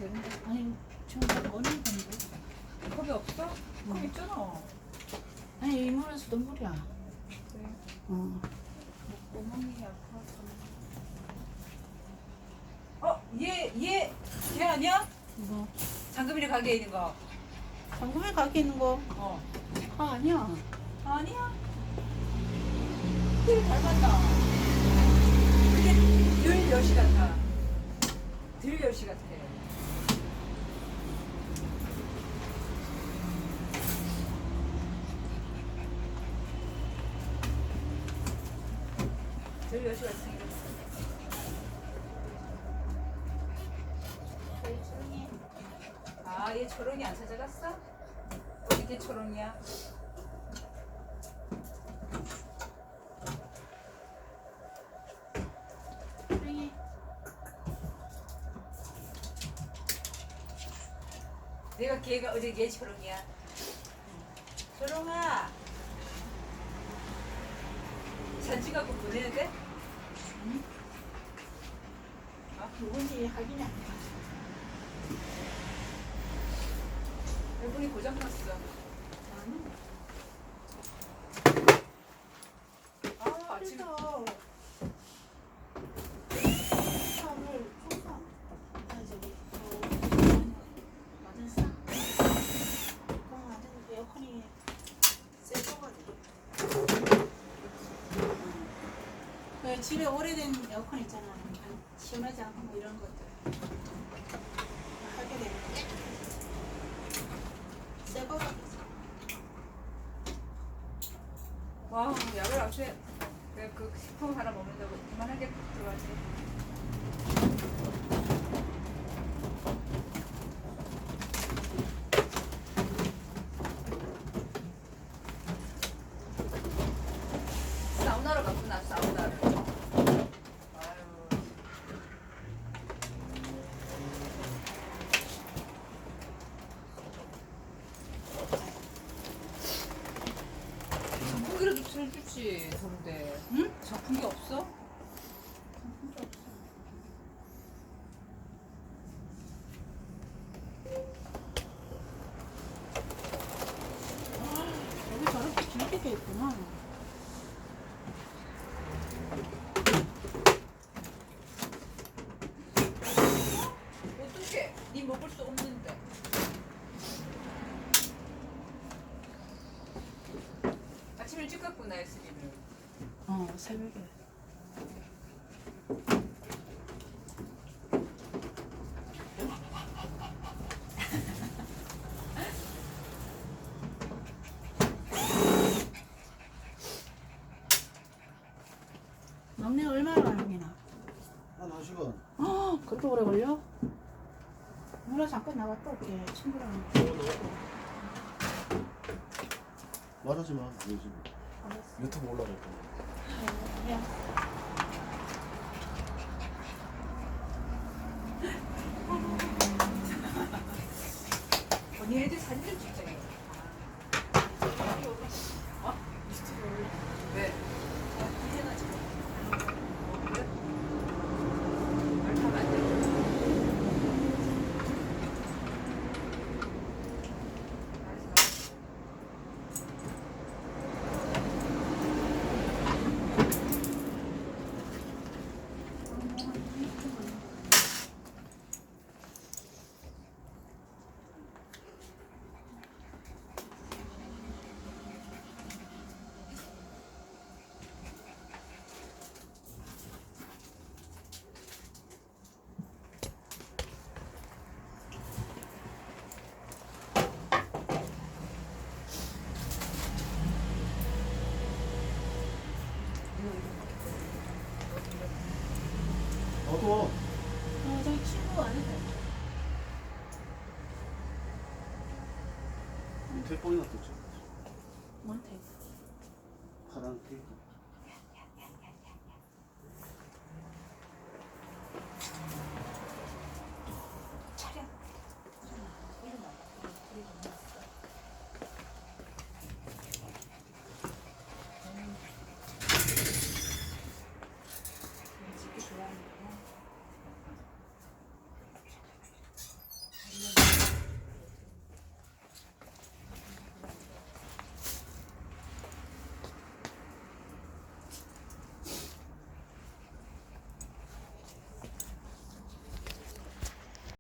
되는데. 아니 지금 어느 건데? 컵이 없어? 컵 있잖아. 아니 이물에서도 물이야. 그래. 어. 구멍이 아파서. 얘 아니야? 이거 장금이네 가게에 있는 거. 방금에 가게 있는 거. 어. 아 아니야. 아니야? 되게 닮았다. 근데 들 여시 같아. 들 여시 같아. 들 여시 같이 생겼어. 아, 얘 초롱이 안 찾아갔어? 어디 걔 초롱이야? 조용히. 내가 걔가 어디 걔 초롱이야? 초롱아, 사진 갖고 보내야 돼? 응? 아 누군지 확인이 안 돼. 일본이 고장났어. 아니. 아, 아침 그래서 오늘 항상 저기 맞았어. 완전 에어컨이 세져가지고. 그 집에 오래된 에어컨 있잖아. 시원하지 않고 뭐 이런 것들 하게 되는데 새 거가 됐어. 와, 약을 앞에 내가 그 식품 하나 먹는다고 이만하게 들어가지. 사우나로 갔구나, 사우나를. 아유. 선풍기라도 틀어주지, 더운데. 응? 선풍기 없어? 여기 저렇게 길게 돼 있구나. 어떡해? 니 먹을 수 없는데. 아침 일찍 갔구나, SB를. 새벽에. 막내 얼마나 걸리나? 한 1시간. 그렇게 오래 걸려? 누나 잠깐 나갔다 올게. 친구랑. 말하지 마. 요즘 알았어. 유튜브 올라갈 거야. 미안. 언니 애들 사진을 찍잖아. 어? 왜? 해가지고. 그래? 말하면 안 돼. 알았어. 어두워. 저기 친구 안 해도 밑에 뻥이 났었지. 뭔데? 파란 케이크.